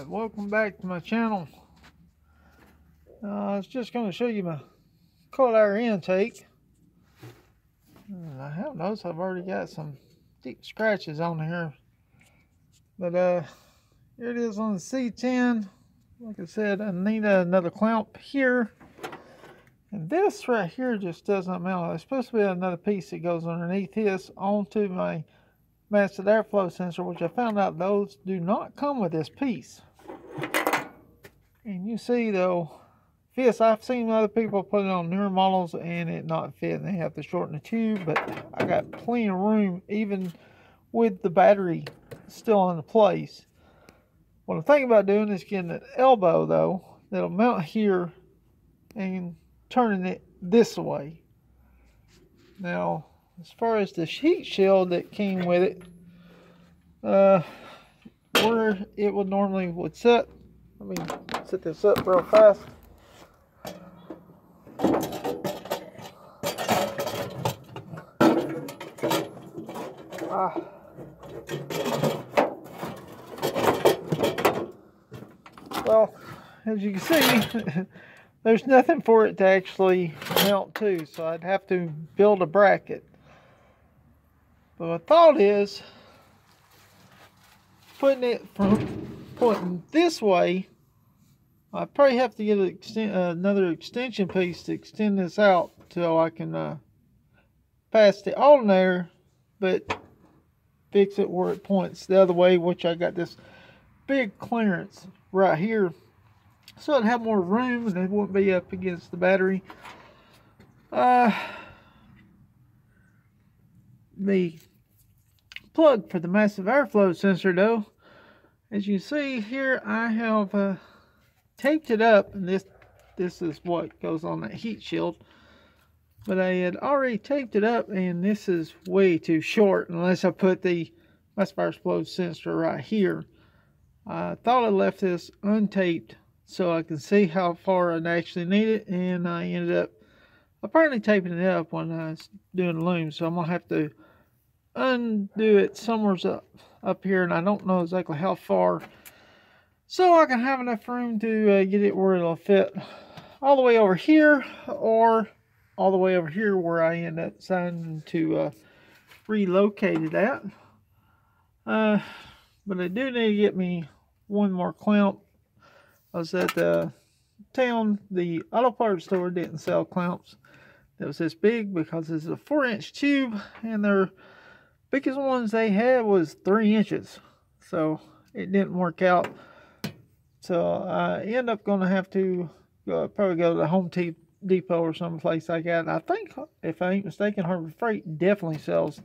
Alright, welcome back to my channel. I was just going to show you my cold air intake. And I have noticed I've already got some deep scratches on here. But here it is on the C10. Like I said, I need another clamp here. And this right here just doesn't mount. There's supposed to be another piece that goes underneath this onto my massive airflow sensor, which I found out those do not come with this piece. And you see though, fits. I've seen other people put it on newer models and it not fit, and they have to shorten the tube, but I got plenty of room even with the battery still in place. What I'm thinking about doing is getting an elbow though that'll mount here and turning it this way. Now as far as the heat shield that came with it, where it would normally sit, let me set this up real fast. Well, as you can see, there's nothing for it to actually mount to, so I'd have to build a bracket. But my thought is putting it from pointing this way. I probably have to get another extension piece to extend this out till I can pass the alternator, but fix it where it points the other way, which I got this big clearance right here, so I'd have more room and it wouldn't be up against the battery. The plug for the massive airflow sensor though, as you see here, I have taped it up, and this is what goes on that heat shield. But I had already taped it up, and this is way too short unless I put the massive airflow sensor right here. I thought I left this untaped so I can see how far I actually need it, and I ended up apparently taping it up when I was doing the loom, so I'm gonna have to undo it somewhere up here, and I don't know exactly how far, so I can have enough room to get it where it'll fit all the way over here, or all the way over here where I end up deciding to relocate it at. But I do need to get me one more clamp. I was at the town, the auto parts store didn't sell clamps that was this big because it's a 4-inch tube, and their biggest ones they had was 3 inches, so it didn't work out. So I end up going to have to probably go to the Home Depot or someplace like that. I think, if I ain't mistaken, Harbor Freight definitely sells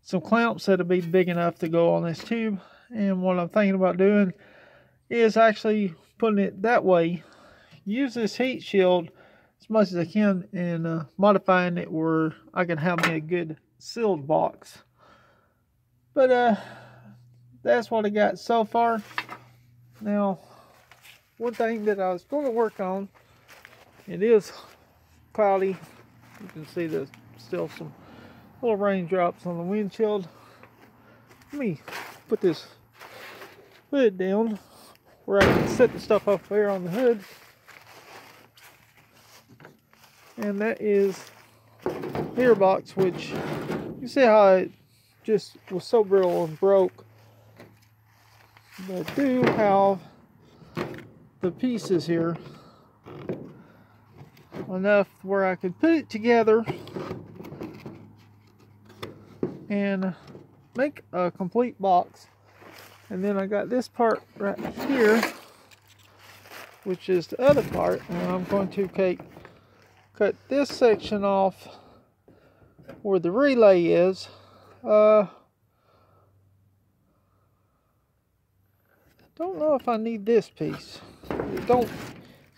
some clamps that'll be big enough to go on this tube. And what I'm thinking about doing is actually putting it that way, use this heat shield as much as I can, and modifying it where I can have me a good sealed box. But that's what I got so far. Now, one thing that I was going to work on, it is cloudy. You can see there's still some little raindrops on the windshield. Let me put this hood down where I can set the stuff up there on the hood. And that is gearbox, which you see how it just was so brittle and broke. But I do have the pieces here enough where I could put it together and make a complete box. And then I got this part right here, which is the other part, and I'm going to cut this section off where the relay is. Don't know if I need this piece. It don't,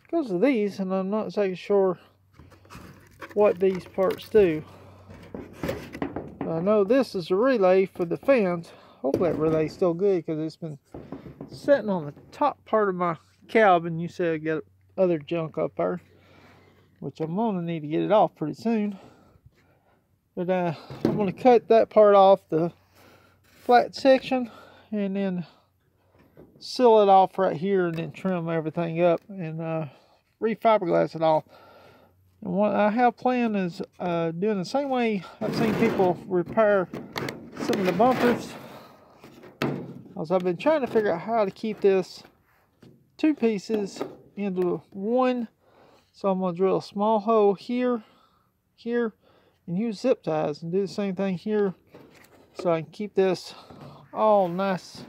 because of these, and I'm not exactly sure what these parts do. I know this is a relay for the fans. Hopefully that relay's still good, because it's been sitting on the top part of my cab, and you see I got other junk up there, which I'm gonna need to get it off pretty soon. But I'm gonna cut that part off, the flat section, and then seal it off right here and then trim everything up and refiberglass it all. And what I have planned is doing the same way I've seen people repair some of the bumpers. Because I've been trying to figure out how to keep this two pieces into one. So I'm going to drill a small hole here, and use zip ties and do the same thing here. So I can keep this all nice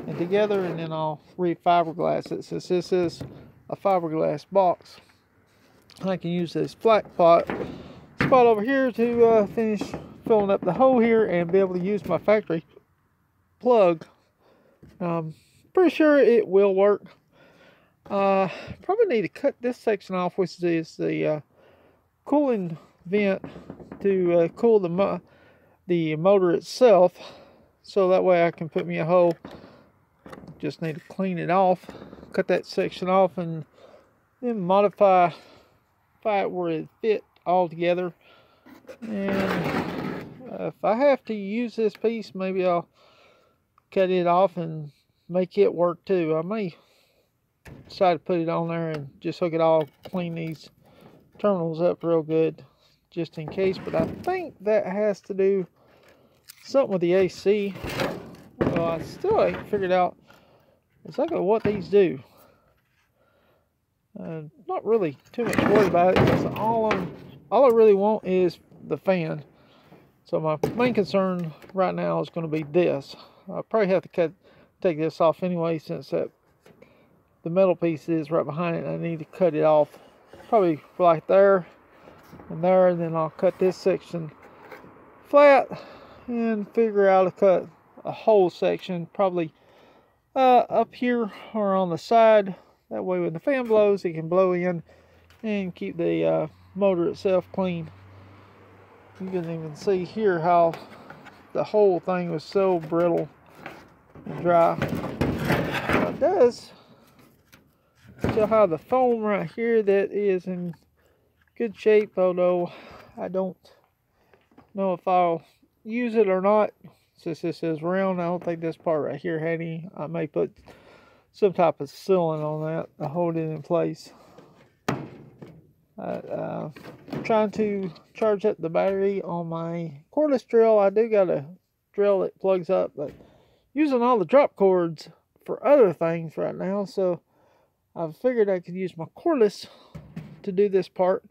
and together, and then I'll refiberglass it. Since this is a fiberglass box, I can use this flat spot over here to finish filling up the hole here and be able to use my factory plug. Pretty sure it will work. Probably need to cut this section off, which is the cooling vent to cool the motor itself, so that way I can put me a hole. Just need to clean it off, cut that section off, and then modify it where it fit all together. And if I have to use this piece, maybe I'll cut it off and make it work too. I may decide to put it on there and just hook it all, clean these terminals up real good just in case. But I think that has to do something with the AC. Well, I still ain't figured out exactly what these do. Not really too much worried about it, because all I really want is the fan. So my main concern right now is going to be this. I'll probably have to take this off anyway, since the metal piece is right behind it. I need to cut it off probably right there and there, and then I'll cut this section flat and figure out to cut a whole section probably up here or on the side. That way when the fan blows, it can blow in and keep the motor itself clean. You can even see here how the whole thing was so brittle and dry. It does still have the foam right here that is in good shape, although I don't know if I'll use it or not. Since this is round, I don't think this part right here had any. I may put some type of sealant on that to hold it in place. I'm trying to charge up the battery on my cordless drill. I do got a drill that plugs up, but using all the drop cords for other things right now, so I figured I could use my cordless to do this part.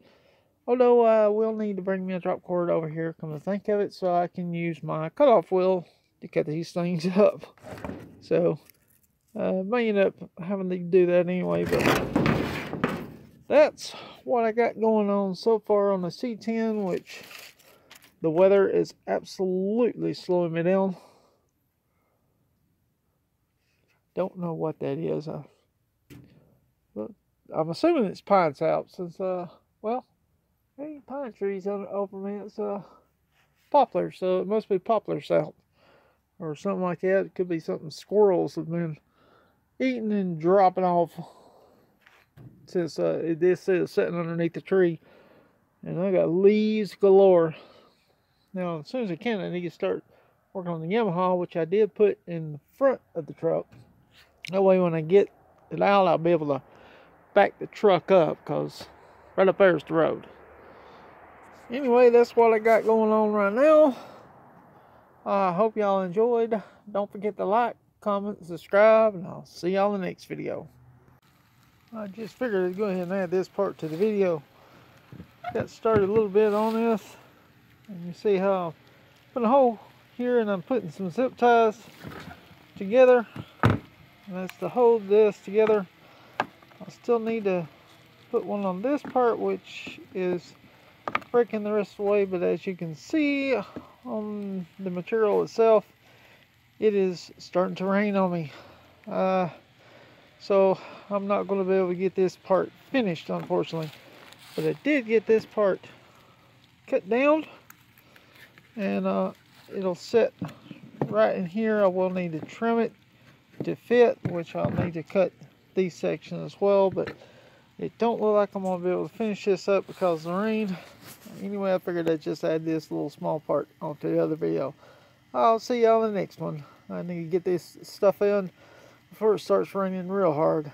Although I will need to bring me a drop cord over here, come to think of it, so I can use my cutoff wheel to cut these things up. So may end up having to do that anyway, but that's what I got going on so far on the C10, which the weather is absolutely slowing me down. Don't know what that is. I'm assuming it's pine sap, since well, there ain't pine trees over me. It's poplar, so it must be poplar sap or something like that. It could be something squirrels have been eating and dropping off, since this is sitting underneath the tree, and I got leaves galore. Now, as soon as I can, I need to start working on the Yamaha, which I did put in the front of the truck. That way, when I get it out, I'll be able to back the truck up, because right up there is the road. Anyway, that's what I got going on right now. I hope y'all enjoyed. Don't forget to like, comment, subscribe, and I'll see y'all in the next video. I just figured I'd go ahead and add this part to the video. Got started a little bit on this, and you see how I'm putting a hole here, and I'm putting some zip ties together, and that's to hold this together. I still need to put one on this part, which is breaking the rest of the way, but as you can see on the material itself, it is starting to rain on me. So I'm not going to be able to get this part finished, unfortunately. But I did get this part cut down, and it'll sit right in here. I will need to trim it to fit, which I'll need to cut these sections as well, but it don't look like I'm going to be able to finish this up because of the rain. Anyway, I figured I'd just add this little small part onto the other video. I'll see y'all in the next one. I need to get this stuff in before it starts raining real hard.